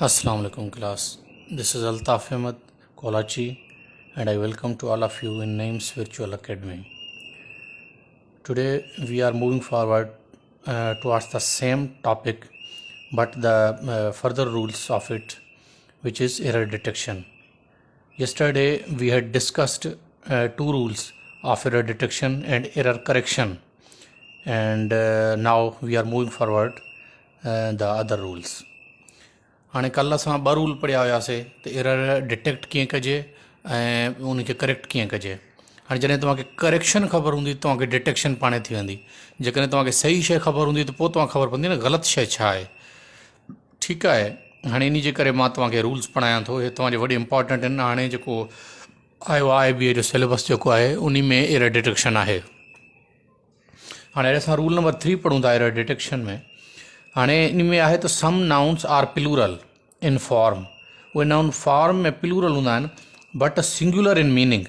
Assalamu alaikum class. This is Altaf Ahmed Kolachi and I welcome to all of you in Names Virtual Academy. Today we are moving forward towards the same topic but the further rules of it, which is error detection. Yesterday we had discussed two rules of error detection and error correction, and now we are moving forward the other rules. हाणे कल्ह असां ॿ rule पढ़िया हुआसीं त error detect कीअं कजे ऐं उनखे करेक्ट कीअं कजे। हाणे जॾहिं तव्हांखे करेक्शन ख़बर हूंदी तव्हांखे डिटेक्शन पाणे थी वेंदी। जेकॾहिं तव्हांखे सही शइ ख़बर हूंदी त पोइ तव्हांखे ख़बर पवंदी न ग़लति शइ छा आहे। ठीकु आहे, हाणे इन जे करे मां तव्हांखे रूल्स पढ़ायां थो, इहे तव्हांजे वॾे इंपॉर्टेंट आहिनि। हाणे जेको आयो आहे IBA जो सिलेबस जेको आहे उन में एरर डिटेक्शन आहे। हाणे असां रूल नंबर 3 पढ़ूं था एरर डिटेक्शन में। हाणे इन में आहे त some nouns are plural in form. उहे नाउन फॉर्म में प्लूरल हूंदा आहिनि बट सिंगुलर इन मीनिंग।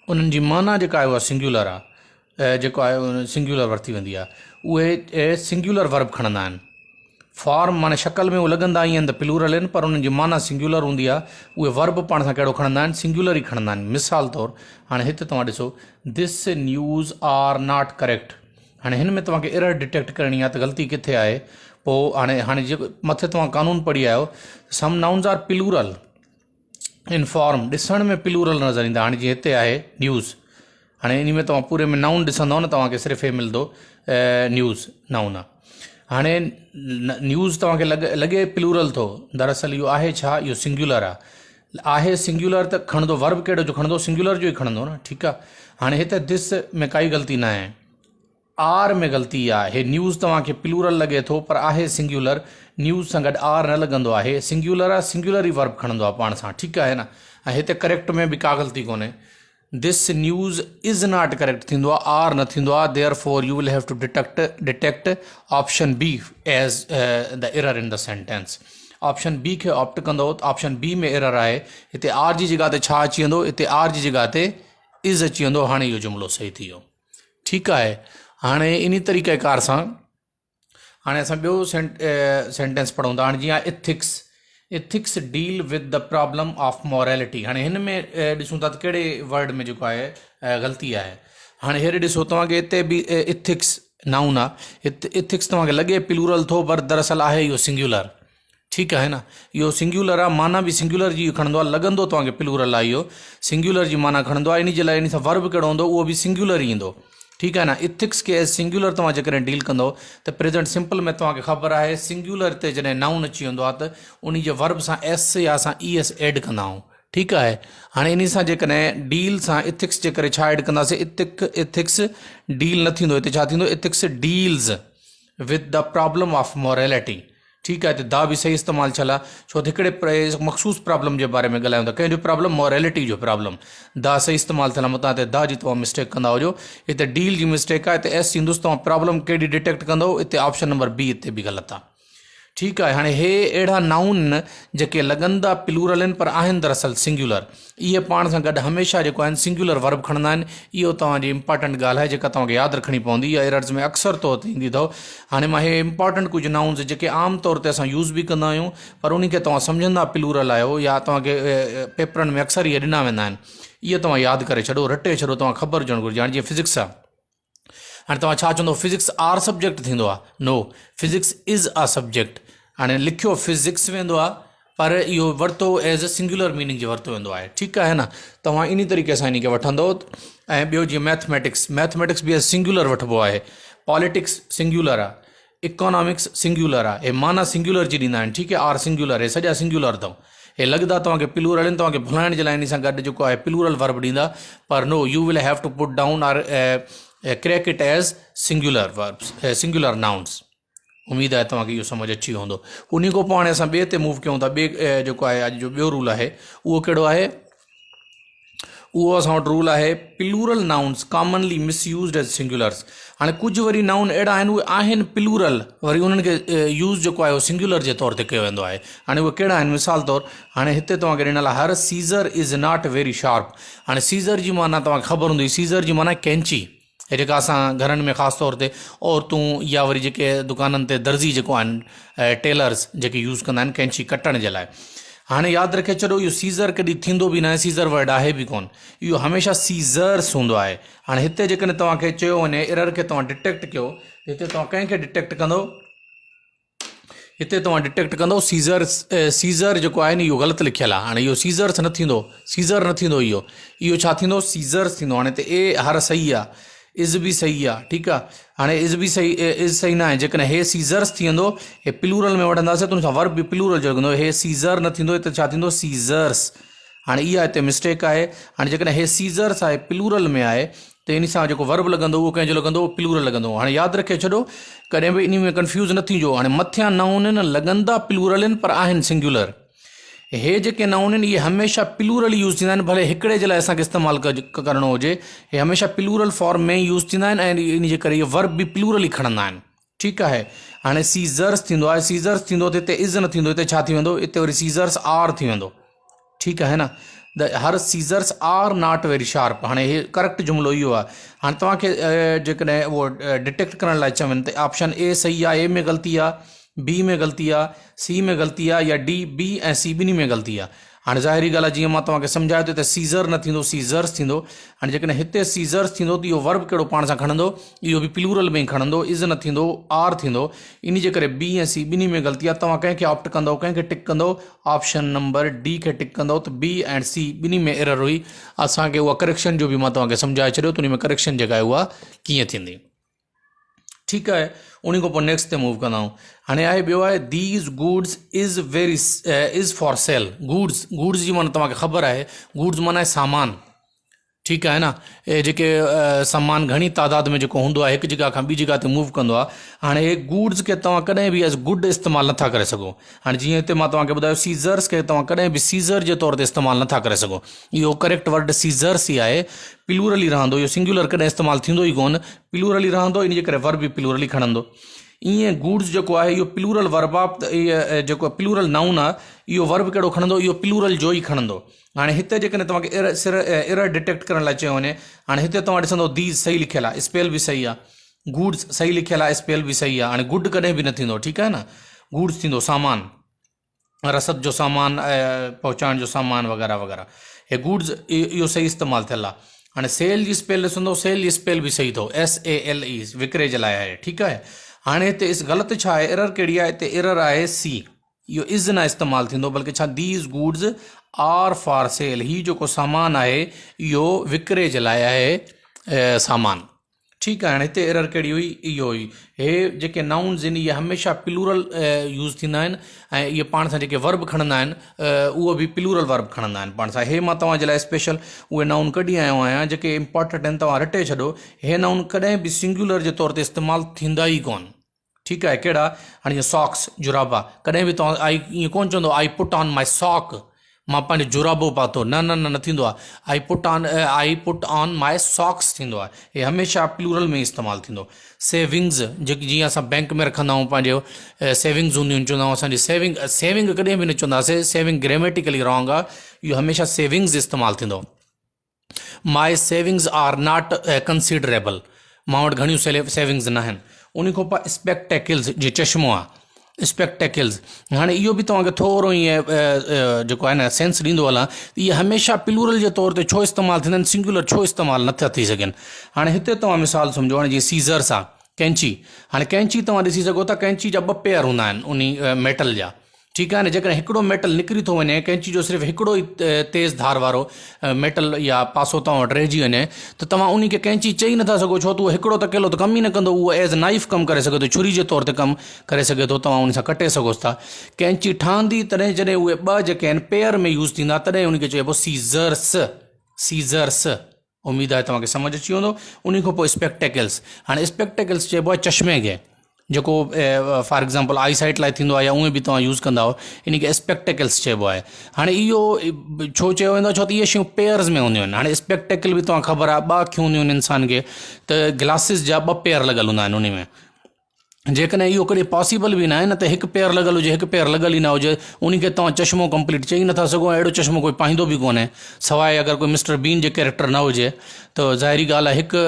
उन्हनि जी माना जेका आहे उहा सिंगुलर आहे, जेको आहे सिंगुलर वरिती वेंदी आहे। उहे सिंगुलर वर्ब खणंदा आहिनि। फॉर्म माना शक्ल में उहे लॻंदा ई आहिनि त प्लूरल आहिनि, पर उन्हनि जी माना सिंगुलर हूंदी आहे। उहे वर्ब पाण सां कहिड़ो खणंदा आहिनि, सिंगुलर ई खणंदा आहिनि। मिसाल तौरु हाणे हिते तव्हां ॾिसो, this news are not correct. हाणे हिन में तव्हांखे एरर डिटेक्ट करणी आहे त ग़लती किथे आहे। पोइ हाणे जेको मथे तव्हां कानून पढ़ी आहियो, some nouns are plural in form. ॾिसण में प्लूरल नज़र ईंदा। हाणे जीअं हिते आहे न्यूज़, हाणे इन में तव्हां पूरे में नाउन ॾिसंदव न, तव्हांखे सिर्फ़ु इहे मिलंदो न्यूज़ नाउन आहे। हाणे न्यूज़ तव्हांखे लॻे प्लूरल थो, दरअसल इहो आहे छा, इहो सिंगुलर आहे सिंगुलर त खणंदो वर्ब कहिड़ो जो खणंदो, सिंगुलर जो ई खणंदो न। ठीकु आहे, हाणे हिते दिस में काई ग़लती न आहे, आर में ग़लती आहे। हे न्यूज़ तव्हांखे प्लूरल लॻे थो पर आहे सिंगुलर। न्यूज़ सां गॾु आर न लॻंदो आहे, सिंगुलर आहे, सिंगुलर ई वर्ब खणंदो आहे पाण सां। ठीकु आहे न। ऐं हिते करेक्ट में बि का ग़लती कोन्हे। This news is not correct थींदो आहे, आर न थींदो आहे। Therefore you will have to detect option B as the error in the sentence. Option B खे ऑप्ट कंदो त ऑप्शन बी में एरर आहे। हिते आर जी जॻह ते छा अची वेंदो, हिते आर जी जॻह ते इज़ अची वेंदो। हाणे इहो जुमिलो सही थी वियो। ठीकु आहे, हाणे इन तरीक़ेकार सां हाणे असां ॿियो सेंटेंस पढ़ूं था। हाणे जीअं आहे ethics deal with the problem of morality. हाणे हिन में ॾिसूं था त कहिड़े वर्ड में जेको आहे ग़लती आहे। हाणे हेॾे ॾिसो, तव्हांखे हिते बि इथिक्स नाउन आहे, हिते इथिक्स तव्हांखे लॻे प्लूरल थो पर दरअसल आहे इहो सिंगुलर। ठीकु आहे न, इहो सिंगुलर आहे, माना बि सिंगुलर जी खणंदो आहे। लॻंदो तव्हांखे प्लूरल आहे, इहो सिंगुलर जी माना खणंदो आहे। इन जे लाइ इन सां वर्ब कहिड़ो हूंदो, उहो बि सिंगुलर ई ईंदो। ठीकु आहे न। इथिक्स खे एज सिंगुलर तव्हां जेकॾहिं डील कंदो त प्रेजेंट सिंपल में तव्हांखे ख़बर आहे सिंगुलर ते जॾहिं नाउन अची वेंदो आहे त उन जे वर्ब सां एस या असां ES एड कंदा आहियूं। ठीकु आहे, हाणे इन सां जेकॾहिं डील सां इथिक्स जे करे छा एड कंदासीं, इथिक्स डील न थींदो, हिते छा थींदो, ethics deals with the problem of morality. ठीकु आहे, त दा बि सही इस्तेमालु थियल आहे, छो त हिकिड़े मख़सूस प्रॉब्लम जे बारे में ॻाल्हायूं था। कंहिंजो प्रॉब्लम, मॉरेलिटी जो प्रॉब्लम। दा सही इस्तेमालु थियल आहे, मतां हिते दा जी तव्हां मिस्टेक कंदा हुजो। हिते डील जी मिस्टेक आहे, हिते एस ईंदुसि। तव्हां प्रॉब्लम कहिड़ी डिटेक्ट कंदो, हिते ऑप्शन नंबर बी हिते बि ग़लति आहे। ठीकु आहे, हाणे हे अहिड़ा नाउन जेके लॻंदा प्लूरल आहिनि पर आहिनि दरअसल सिंगुलर, इहे पाण सां गॾु हमेशह जेको आहिनि सिंगुलर वर्ब खणंदा आहिनि। इहो तव्हांजी इंपॉर्टेंट ॻाल्हि आहे जेका तव्हांखे यादि रखणी पवंदी। इहा एरर्स में अक्सर तौर ते ईंदी अथव। हाणे मां हे इंपॉर्टेंट कुझु नाउन्स जेके आम तौर ते असां यूज़ बि कंदा आहियूं पर उनखे तव्हां सम्झंदा प्लूरल आहियो या तव्हांखे पेपरनि में अक्सर इहे ॾिना वेंदा आहिनि, इहे तव्हां यादि करे छॾो, रटे छॾो, तव्हां ख़बर हुजणु घुरिजे। हाणे जीअं फिज़िक्स आहे, हाणे तव्हां छा चवंदो, फिज़िक्स आर सब्जेक्ट थींदो आहे? नो, फिज़िक्स इज़ अ सब्जेक्ट। हाणे लिखियो फिज़िक्स वेंदो आहे पर इहो वरितो एज़ अ सिंगुलर मीनिंग जो वरितो वेंदो आहे। ठीकु आहे न, तव्हां इन तरीक़े सां इन खे वठंदो। ऐं ॿियो जीअं मैथमेटिक्स बि एज़ सिंगुलर वठिबो आहे। पॉलिटिक्स सिंगुलर आहे, इकोनॉमिक्स सिंगुलर आहे। हे माना सिंगुलर जी ॾींदा आहिनि। ठीकु आहे, आर सिंगुलर, हे सॼा सिंगुलर अथव। हे लॻंदा तव्हांखे प्लूरल आहिनि, तव्हांखे भुलाइण जे लाइ इन सां गॾु जेको आहे प्लूरल वर्ब ॾींदा, पर no, you will have to put down or crack it as singular verbs, singular nouns. उमेदु आहे तव्हांखे इहो सम्झ अची वेंदो। उन खां पोइ हाणे असां ॿिए ते मूव कयूं था। ॿिए जेको आहे अॼु जो ॿियो रूल आहे उहो कहिड़ो आहे, उहो असां वटि रूल आहे plural nouns commonly misused as singulars. हाणे कुझु वरी नाउन अहिड़ा आहिनि, उहे आहिनि प्लूरल, वरी उन्हनि खे यूज़ जेको आहे उहो सिंगुलर जे तौर ते कयो वेंदो आहे। हाणे उहे कहिड़ा आहिनि, मिसाल तौरु हाणे हिते तव्हांखे ॾिनल आहे, her scissor is not very sharp. हाणे सीज़र जी माना तव्हांखे ख़बर हूंदी, सीज़र जी माना कैंची। हे जेका असां घरनि में ख़ासि तौर ते औरतूं या वरी जेके दुकाननि ते दर्ज़ी जेको आहिनि टेलर्स जेके यूज़ कंदा आहिनि कैंची कटण जे लाइ। हाणे यादि रखे छॾो इहो सीज़र कॾहिं थींदो बि न आहे, सीज़र वर्ड आहे बि कोन, इहो हमेशह सीज़र्स हूंदो आहे। हाणे हिते जेकॾहिं तव्हांखे चयो वञे एरर खे तव्हां डिटेक्ट कयो, हिते तव्हां कंहिंखे डिटेक्ट कंदो, हिते तव्हां डिटेक्ट कंदो सीज़र जेको आहे न इहो ग़लति लिखियलु आहे। हाणे इहो सीज़र्स न थींदो, सीज़र न थींदो, इहो छा थींदो, सीज़र्स थींदो। हाणे हिते ए हर सही आहे, इज़ बि सही आहे, ठीकु आहे। हाणे इज़ बि सही, इज़ सही न आहे, जेकॾहिं हे सीज़र्स थी वेंदो, हे प्लूरल में वठंदासीं त उन सां वर्ब बि प्लूरल जो लॻंदो, हे सीज़र न थींदो, हिते छा थींदो, सीज़र्स। हाणे इहा हिते मिस्टेक आहे। हाणे जेकॾहिं हे सीज़र्स आहे प्लूरल में आहे त इन सां जेको वर्ब लॻंदो उहो कंहिंजो लॻंदो, प्लूरल लॻंदो। हाणे यादि रखे छॾो, कॾहिं बि इन में कंफ्यूज़ न थीजो। हाणे मथियां नाउन आहिनि लॻंदा प्लूरल आहिनि पर आहिनि सिंगुलर। हे जेके नाउन आहिनि इहे हमेशह प्लूरल यूज़ थींदा आहिनि, भले हिकिड़े जे लाइ असांखे इस्तेमालु करणो हुजे, हे हमेशह प्लूरल फॉर्म में यूज़ थींदा आहिनि ऐं इन जे करे इहे वर्ब बि प्लूरल ई खणंदा आहिनि, ठीकु आहे। हाणे सीज़र्स थींदो आहे, सीज़र्स थींदो त हिते इज़ न थींदो, हिते छा थी वेंदो, हिते वरी सीज़र्स आर थी वेंदो, ठीकु आहे न। Her scissors are not very sharp. हाणे हे करेक्ट जुमिलो इहो आहे। हाणे तव्हांखे जेकॾहिं उहो डिटेक्ट करण लाइ चवनि त ऑप्शन ए सही आहे, ए में ग़लती आहे, बी में ग़लती आहे, सी में ग़लती आहे, या डी, बी ऐं सी ॿिन्ही में ग़लती आहे। हाणे ज़ाहिरी ॻाल्हि आहे, जीअं मां तव्हांखे सम्झायो त हिते सीज़र न थींदो, सीज़र्स थींदो। हाणे जेकॾहिं हिते सीज़र्स थींदो त इहो वर्ब कहिड़ो पाण सां खणंदो, इहो बि प्लूरल में ई खणंदो, इज़ न थींदो, आर थींदो। इन जे करे बी ऐं सी ॿिन्ही में ग़लती आहे। तव्हां कंहिंखे ऑप्ट कंदो, कंहिंखे टिक कंदो, ऑप्शन नंबर डी खे टिक कंदो त बी ऐं सी ॿिन्ही में एरर हुई। असांखे उहा करेक्शन जो बि मां तव्हांखे सम्झाए छॾियो त उन में करेक्शन जेका आहे उहा कीअं थींदी, ठीकु आहे। उन खां पोइ नेक्स्ट ते मूव कंदा आहियूं। हाणे आहे ॿियो आहे these goods is for sale. Goods जी माना तव्हांखे ख़बर आहे, गुड्स माना आहे सामान, ठीकु आहे न। हे जेके सामान घणी तादाद में जेको हूंदो आहे हिकु जॻह खां ॿी जॻह ते मूव कंदो आहे। हाणे हे गुड्स खे तव्हां कॾहिं बि एज़ गुड इस्तेमालु नथा करे सघो। हाणे जीअं हिते मां तव्हांखे ॿुधायो सीज़र्स खे तव्हां कॾहिं बि सीज़र जे तौर ते इस्तेमालु नथा करे सघो। इहो करेक्ट वर्ड सीज़र्स ई आहे, प्लूरल ई रहंदो, इहो सिंगुलर कॾहिं इस्तेमालु थींदो ई कोन, प्लूरल ई रहंदो, इन जे करे वर्ब बि प्लूरल ई खणंदो। ईअं गुड्स जेको आहे इहो प्लूरल वर्ब आहे, त इहो जेको प्लूरल नाउन आहे इहो वर्ब कहिड़ो खणंदो, इहो प्लूरल जो ई खणंदो। हाणे हिते जेकॾहिं तव्हांखे एरर डिटेक्ट करण लाइ चयो वञे, हाणे हिते तव्हां ॾिसंदो दीज सही लिखियलु आहे, स्पेल बि सही आहे, गुड्स सही लिखियलु आहे, स्पेल बि सही आहे। हाणे गुड कॾहिं बि न थींदो, ठीकु आहे न। गुड्स थींदो सामान, रसद जो सामान, पहुचाइण जो सामान वग़ैरह वग़ैरह। हे गुड्स इहो सही इस्तेमालु थियल आहे। हाणे सेल जी स्पेल ॾिसंदो, सेल जी स्पेल बि सही अथव, SALE, विकिरे जे लाइ आहे, ठीकु आहे। हाणे हिते इस ग़लति छा आहे, एरर कहिड़ी आहे, हिते एरर आहे सी, इहो इज़ न इस्तेमालु थींदो, बल्कि छा these goods are for sale, हीउ जेको सामान आहे इहो विकिरे जे लाइ आहे सामान, ठीकु आहे। हाणे हिते एरर कहिड़ी हुई, इहो हुई। हे जेके नाउन्स आहिनि इहे हमेशह प्लूरल यूज़ थींदा आहिनि ऐं इहे पाण सां जेके वर्ब खणंदा आहिनि उहो बि प्लूरल वर्ब खणंदा आहिनि पाण सां। हे मां तव्हांजे लाइ स्पेशल उहे नाउन कढी आयो आहियां जेके इंपॉर्टेंट आहिनि, तव्हां रटे छॾो। हे नाउन कॾहिं बि सिंगुलर जे तौर ते इस्तेमालु थींदा ई कोन, ठीकु आहे। कहिड़ा, हाणे जीअं सॉक्स, जुराबा, कॾहिं बि तव्हां ईअं कोन चवंदो I put on my sock, मां पंहिंजो जुराबो पातो, न न न थींदो आहे। I put on my socks थींदो आहे। हे हमेशह प्लूरल में इस्तेमालु थींदो। सेविंग्स, जेकी जीअं असां बैंक में रखंदा आहियूं पंहिंजो सेविंग्स हूंदियूं आहिनि, चवंदा आहियूं असांजी सेविंग कॾहिं बि न चवंदासीं, सेविंग ग्रामेटिकली रॉन्ग आहे, इहो हमेशह सेविंग्स इस्तेमालु थींदो। My savings are not considerable, मां वटि घणियूं सेविंग्स न आहिनि। उन खां पोइ स्पेक्टेकल्स, जे चश्मो आहे, स्पेक्टेकल्स। हाणे इहो बि तव्हांखे थोरो ईअं जेको आहे न सेंस ॾींदो हलां, इहे हमेशह प्लूरल जे तौर ते छो इस्तेमालु थींदा आहिनि, सिंगुलर छो इस्तेमालु नथा थी सघनि। हाणे हिते तव्हां मिसाल सम्झो, हाणे जीअं सीज़र्स आहे, कैंची। हाणे कैंची तव्हां ॾिसी सघो था, कैंची जा 2 पेयर हूंदा आहिनि उन मेटल जा, ठीकु आहे न। जेकॾहिं हिकिड़ो मेटल निकिरी थो वञे, कैंची जो सिर्फ़ु हिकिड़ो ई तेज़ धार वारो मेटल या पासो तव्हां वटि रहिजी वञे, त तव्हां उन खे कैंची चई नथा सघो, छो त उहो हिकिड़ो त अकेलो त कमु ई न कंदो, उहो एज़ नाइफ कमु करे सघे थो, छुरी जे तौर ते कमु करे सघे थो, तव्हां उन सां कटे सघोसि था। कैंची ठहंदी तॾहिं जॾहिं उहे 2 जेके आहिनि पेयर में यूज़ थींदा, तॾहिं उनखे चइबो सीज़र्स। उमेदु आहे तव्हांखे सम्झ अची वेंदो। उन खां पोइ स्पेक्टेकल्स। हाणे स्पेक्टेकल्स चइबो आहे चश्मे खे, जेको फॉर एग्ज़ाम्पल आई साइट लाइ थींदो आहे या उहे बि तव्हां यूज़ कंदा इन खे स्पेक्टेकल्स चइबो आहे। हाणे इहो छो चयो वेंदो, छो त इहे शयूं पेयर्स में हूंदियूं आहिनि। हाणे स्पेक्टेकल बि तव्हां ख़बर आहे 2 अखियूं हूंदियूं आहिनि इंसान खे, त ग्लासिस जा 2 पेयर लॻल हूंदा आहिनि उन में। जेकॾहिं इहो कॾहिं पॉसिबल बि न आहे न त हिकु पेयर लॻल हुजे हिकु पेयर लॻल ई न हुजे उनखे तव्हां चश्मो कंप्लीट चई नथा सघो। अहिड़ो चश्मो कोई पाईंदो बि कोन्हे सवाइ अगरि कोई मिस्टर बीन जे कैरेक्टर न हुजे त ज़ाहिरी ॻाल्हि आहे हिकु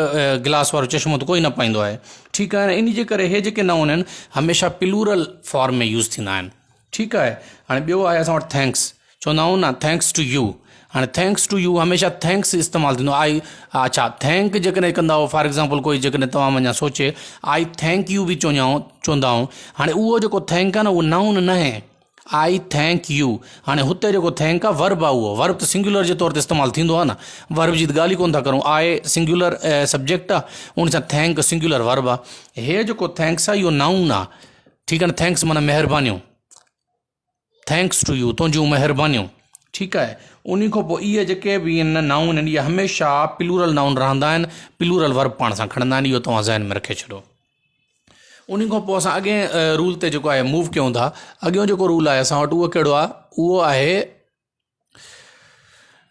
गिलास वारो चश्मो त कोई न पाईंदो आहे। ठीकु आहे न, इन जे करे हे जेके नाउन आहिनि हमेशह प्लूरल फॉर्म में यूज़ थींदा आहिनि। ठीकु आहे। हाणे ॿियो आहे असां वटि थैंक्स, चवंदा आहियूं न थैंक्स टू यू। हाणे थैंक्स टू यू हमेशह थैंक्स इस्तेमालु थींदो। अच्छा थैंक जेकॾहिं कंदा फॉर एग्ज़ाम्पल कोई जेकॾहिं तव्हां अञा सोचे आई थैंक यू बि चवंदा आहियूं। हाणे उहो जेको थैंक आहे न उहो नाउन न आहे, आई थैंक यू। हाणे हुते जेको थैंक आहे वर्ब आहे, उहो वर्ब त सिंगुलर जे तौर ते इस्तेमालु थींदो आहे न, वर्ब जी त ॻाल्हि ई कोन था करूं। आहे सिंगुलर सब्जेक्ट आहे, उन सां थैंक सिंगुलर वर्ब आहे। हे जेको थैंक्स आहे इहो नाउन आहे। ठीकु आहे न, थैंक्स माना महिरबानियूं, थैंक्स टू यू तुंहिंजूं महिरबानियूं। ठीकु आहे। उन खां पोइ इहे जेके बि आहिनि नाउन आहिनि इहे हमेशह प्लूरल नाउन रहंदा आहिनि, प्लूरल वर्ब पाण सां खणंदा आहिनि। इहो तव्हां ज़हन में रखे छॾियो। उन खां पोइ असां अॻे रूल ते जेको आहे मूव कयूं था। अॻियों जेको रूल आहे असां वटि उहो कहिड़ो आहे, उहो आहे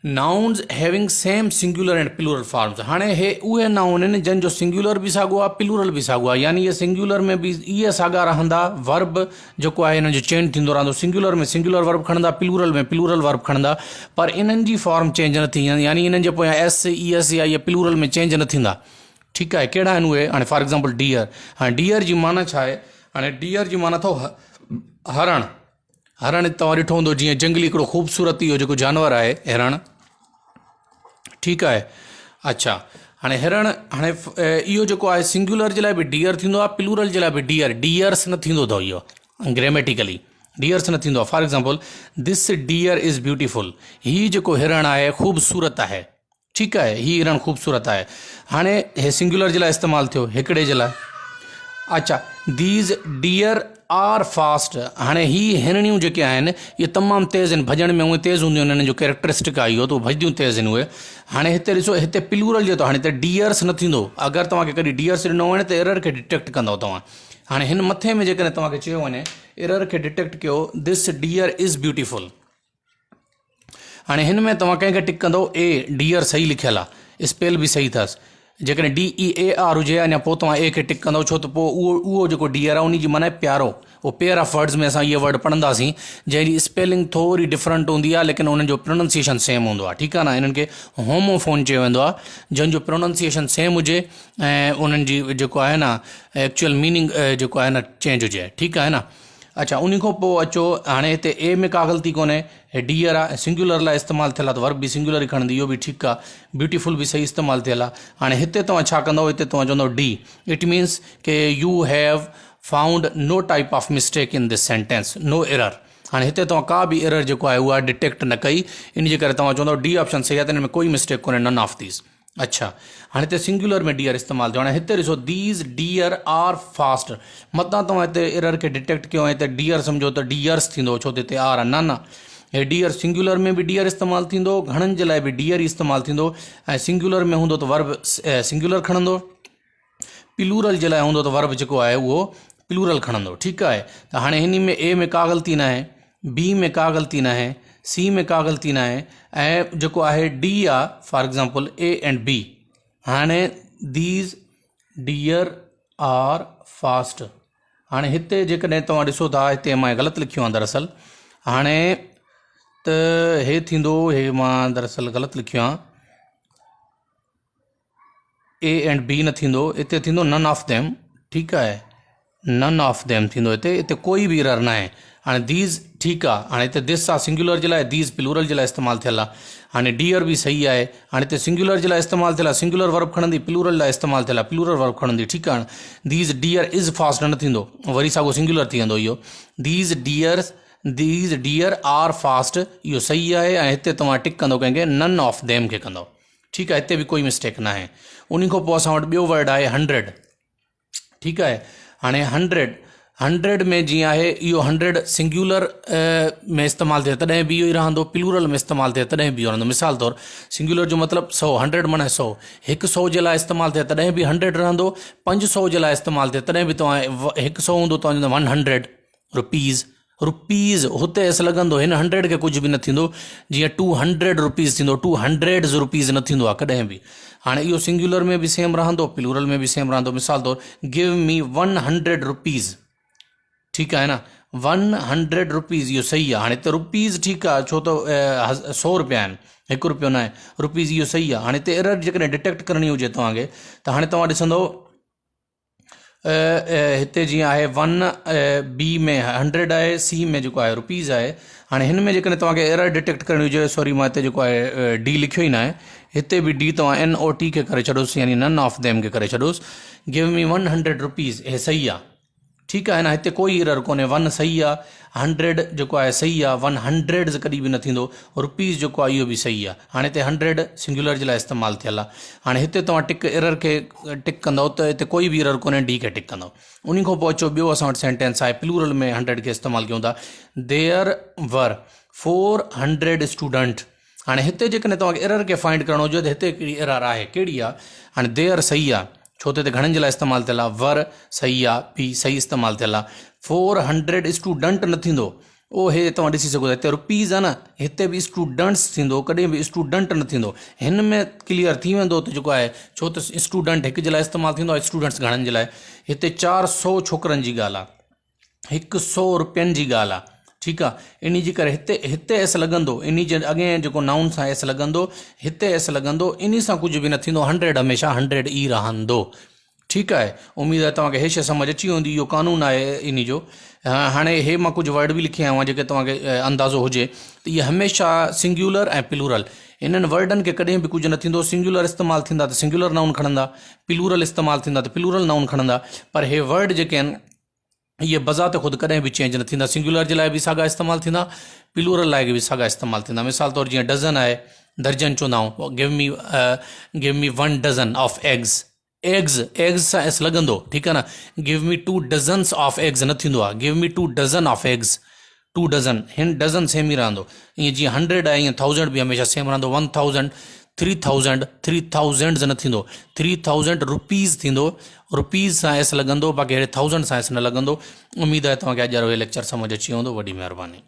nouns having same singular and plural forms. हाणे हे उहे नाउन आहिनि जंहिंजो सिंगुलर बि साॻियो आहे प्लूरल बि साॻियो आहे, यानी इहे सिंगुलर में बि इहे साॻा रहंदा, वर्ब जेको आहे हिन जो चेंज थींदो रहंदो। सिंगुलर में सिंगुलर वर्ब खणंदा, प्लूरल में प्लूरल वर्ब खणंदा, पर इन्हनि जी फॉर्म चेंज न थी, यानी इन्हनि जे पोयां एस ई एस या इहे प्लूरल में चेंज न थींदा। ठीकु आहे। कहिड़ा आहिनि उहे? हाणे फॉर एग्ज़ाम्पल डियर। हाणे डियर जी माना छा आहे? हाणे डियर जी माना अथव हरण। हरण तव्हां ॾिठो हूंदो जीअं जंगली हिकिड़ो ख़ूबसूरत इहो जेको जानवर आहे हिरण। ठीकु आहे। अच्छा हाणे हिरण, हाणे इहो जेको आहे सिंगुलर जे लाइ बि डियर थींदो आहे, प्लूरल जे लाइ बि डियर, डियर्स न थींदो अथव इहो ग्रामेटिकली, डियर्स न थींदो आहे। For example this deer is beautiful, हीअ जेको हिरण आहे ख़ूबसूरत आहे। ठीकु आहे, हीअ हिरण ख़ूबसूरत आहे। हाणे हे सिंगुलर जे लाइ इस्तेमालु थियो, हिकिड़े जे लाइ। अच्छा दीज डियर आर फास्ट। हाणे ही हिरणियूं जेके आहिनि इहे तमामु तेज़ आहिनि, भॼण में उहे तेज़ हूंदियूं आहिनि, हिननि जो कैरेक्टरिस्टिक आहे इहो, त उहे भॼंदियूं तेज़ आहिनि उहे। हाणे हिते ॾिसो, हिते प्लूरल जो अथव, हाणे हिते डियर्स न थींदो। अगरि तव्हांखे कॾहिं डियर्स ॾिनो वञे त एरर खे डिटेक्ट कंदव तव्हां। हाणे हिन मथे में जेकॾहिं तव्हांखे चयो वञे एरर खे डिटेक्ट कयो, दिस डियर इज़ ब्यूटीफुल। हाणे हिन में तव्हां कंहिंखे टिक कंदव? ए, डियर सही लिखियलु आहे, स्पेल बि सही अथसि। जेकॾहिं DEAR हुजे अञा पोइ तव्हां ए खे टिक कंदव, छो त पोइ उहो जेको डियर आहे उनजी माना प्यारो। उहो पेयर ऑफ वर्ड्स में असां इहे वर्ड पढ़ंदासीं जंहिंजी स्पेलिंग थोरी डिफरेंट हूंदी आहे, लेकिन उन्हनि जो प्रोनाउंसिएशन सेम हूंदो आहे। ठीकु आहे न, इन्हनि खे होमोफोन चयो वेंदो आहे, जंहिंजो प्रोनाउंसिएशन सेम हुजे ऐं उन्हनि जी जेको आहे न एक्चुअल मीनिंग जेको आहे न चेंज हुजे। ठीकु आहे न। अच्छा उन खां पोइ अचो, हाणे हिते ए में का ग़लती कोन्हे, हे डियर आहे, सिंगुलर लाइ इस्तेमालु थियल आहे त वर्ब बि सिंगुलर ई खणंदी, इहो बि ठीकु आहे। ब्यूटीफुल बि सही इस्तेमालु थियल आहे। हाणे हिते तव्हां छा कंदव? हिते तव्हां चवंदव डी, इट मीन्स के you have found no type of mistake in this sentence, no error. हाणे हिते तव्हां का बि एरर जेको आहे उहा डिटेक्ट न कई, इन जे करे तव्हां चवंदव डी ऑप्शन सही आहे, त हिन में कोई मिस्टेक कोन्हे, नन ऑफ दीज़। अच्छा हाणे हिते सिंगुलर में डियर इस्तेमालु थियो। हाणे हिते ॾिसो, दीज डियर आर फास्ट, मतां तव्हां हिते एरर खे डिटेक्ट कयो ऐं हिते डियर सम्झो त डियर्स थींदो, छो त हिते आर आहे। न हे डियर सिंगुलर में बि डियर इस्तेमालु थींदो, घणनि जे लाइ बि डियर इस्तेमालु थींदो, ऐं सिंगुलर में हूंदो त वर्ब सिंगुलर खणंदो, प्लूरल जे लाइ हूंदो त वर्ब जेको आहे उहो प्लूरल खणंदो। ठीकु आहे। त हाणे हिन में ए में का ग़लती न आहे, बी में का ग़लती न आहे, सी में का ग़लती न आहे, ऐं जेको आहे डी आहे for example A and B. हाणे दीज डियर आर फास्ट। हाणे हिते जेकॾहिं तव्हां ॾिसो था, हिते मां ग़लति लिखियो आहे दरअसल। हाणे त हे थींदो, हे मां दरअसल ग़लति लिखियो आहे, ए एंड बी न थींदो, हिते थींदो नन ऑफ देम। ठीकु आहे, नन ऑफ देम थींदो हिते, हिते कोई बि एरर न आहे। हाणे दीज ठीकु आहे। हाणे हिते दिस आहे सिंगुलर जे लाइ, दीज प्लूरल जे लाइ इस्तेमालु थियल आहे। हाणे डियर बि सही आहे। हाणे हिते सिंगुलर जे लाइ इस्तेमालु थियल आहे, सिंगुलर वर्ब खणंदी, प्लूरल लाइ इस्तेमालु थियल आहे, प्लूरल वर्ब खणंदी। ठीकु आहे। दीज डियर इज़ फास्ट न थींदो, वरी साॻियो सिंगुलर थी वेंदो इहो। दीज डियर आर फास्ट, इहो सही आहे, ऐं हिते तव्हां टिक कंदो कंहिंखे, नन ऑफ देम खे कंदो। ठीकु आहे, हिते बि कोई मिस्टेक न आहे। उन खां पोइ असां वटि ॿियो वर्ड आहे 100। ठीकु आहे। हाणे 100 में जीअं आहे, इहो 100 सिंगुलर में इस्तेमालु थिए तॾहिं बि इहो ई रहंदो, प्लूरल में इस्तेमालु थिए तॾहिं बि इहो रहंदो। मिसाल तौरु सिंगुलर जो मतिलबु 100, 100 माना 100, 100 जे लाइ इस्तेमालु थिए तॾहिं बि 100 रहंदो, 500 जे लाइ इस्तेमालु थिए तॾहिं बि तव्हां 100 हूंदो, तव्हां 100 रुपीज़, रुपीज़ हुते एस लॻंदो, हिन 100 खे कुझु बि न थींदो। जीअं 200 रुपीज़ थींदो, 200 रुपीज़ न थींदो आहे कॾहिं बि। हाणे इहो सिंगुलर में भी सेम रहंदो, प्लूरल में भी सेम रहंदो। मिसाल तौर गिव मी 100 रुपीज़, ठीकु आहे न, 100 रुपीज़, इहो सही आहे। हाणे हिते रुपीज़ ठीकु आहे, छो त 100 रुपया आहिनि, 1 रुपयो न आहे, रुपीज़ इहो सही आहे। हाणे हिते एरर जेकॾहिं डिटेक्ट करणी हुजे तव्हांखे, त हाणे तव्हां ॾिसंदो हिते जीअं आहे 1 बी में 100 आहे, सी में जेको आहे रुपीज़ आहे। हाणे हिन में जेकॾहिं तव्हांखे एरर डिटेक्ट करणी हुजे, सॉरी मां हिते जेको आहे डी लिखियो ई न आहे, हिते बि डी तव्हां NOT खे करे छॾोसि, यानी नन ऑफ देम खे करे छॾोसि। गिव मी 100 रुपीज़, हे सही आहे, ठीकु आहे न, हिते कोई एरर कोन्हे। 1 सही आहे, 100 जेको आहे सही आहे, 100 कॾहिं बि न थींदो। रुपीज़ जेको आहे इहो बि सही आहे। हाणे हिते 100 सिंगुलर जे लाइ इस्तेमालु थियल आहे। हाणे हिते तव्हां टिक एरर खे टिक कंदव त हिते कोई बि एरर कोन्हे, डी खे टिक कंदव। उन खां पोइ अचो ॿियो असां वटि सेंटेंस आहे, प्लूरल में 100 खे इस्तेमालु कयूं था। There were 400 student. हाणे हिते जेकॾहिं तव्हांखे एरर खे फाइंड करणो हुजे त हिते हिकिड़ी एरर आहे, कहिड़ी आहे? हाणे देयर सही आहे, छो त हिते घणनि जे लाइ इस्तेमालु थियल आहे, वर सही आहे, पी सही इस्तेमालु थियल आहे। 400 स्टूडेंट न थींदो, ओ हे तव्हां ॾिसी सघो था, हिते रुपीज़ आहे न, हिते बि स्टूडेंट्स थींदो, कॾहिं बि स्टूडेंट न थींदो। हिन में क्लियर थी वेंदो त जेको आहे, छो त स्टूडेंट हिक जे लाइ इस्तेमालु थींदो आहे, स्टूडेंट्स घणनि जे लाइ। हिते 400 छोकिरनि जी ॻाल्हि आहे, 100 रुपयनि जी ॻाल्हि आहे, ठीकु आहे। इन जे करे हिते एस लॻंदो, इन जे अॻे जेको नाउन सां एस लॻंदो, हिते एस लॻंदो, इन सां कुझु बि न थींदो। 100 हमेशह 100 ई रहंदो, ठीकु आहे। उमेदु आहे तव्हांखे हे शइ सम्झ अची वेंदी, इहो कानून आहे इन जो। हाणे हे मां कुझु वर्ड बि लिखिया आहियां जेके तव्हांखे अंदाज़ो हुजे त इहे हमेशह सिंगुलर ऐं प्लूरल, इन्हनि वर्डनि खे कॾहिं बि कुझु न थींदो। सिंगुलर इस्तेमालु थींदा त सिंगुलर नाउन खणंदा, प्लूरल इस्तेमालु थींदा त प्लूरल नाउन खणंदा। पर हे वर्ड जेके आहिनि इहे बज़ात ख़ुदि कॾहिं बि चेंज न थींदा। सिंगुलर जे लाइ बि साॻा इस्तेमालु थींदा, प्लूरल लाइ बि साॻा इस्तेमालु थींदा। मिसाल तौरु जीअं डज़न आहे, दर्जन चवंदा आहियूं, give me 1 dozen of eggs, eggs सां एस लॻंदो, ठीकु आहे न। गिव मी 2 डज़न्स ऑफ एग्स न थींदो आहे, give me 2 dozen of eggs, 2 dozen, हिन डज़न सेम ई रहंदो। ईअं जीअं 100 आहे, ईअं 1000 बि हमेशह सेम रहंदो। 1000, 3000, 3000 न थींदो, 3000 रुपीज़ थींदो, रुपीज़ सां एस लॻंदो, बाक़ी अहिड़े 1000 सां एस न लॻंदो। उमेदु आहे तव्हांखे अॼु वारो लेक्चर सम्झ अची वेंदो। वॾी महिरबानी।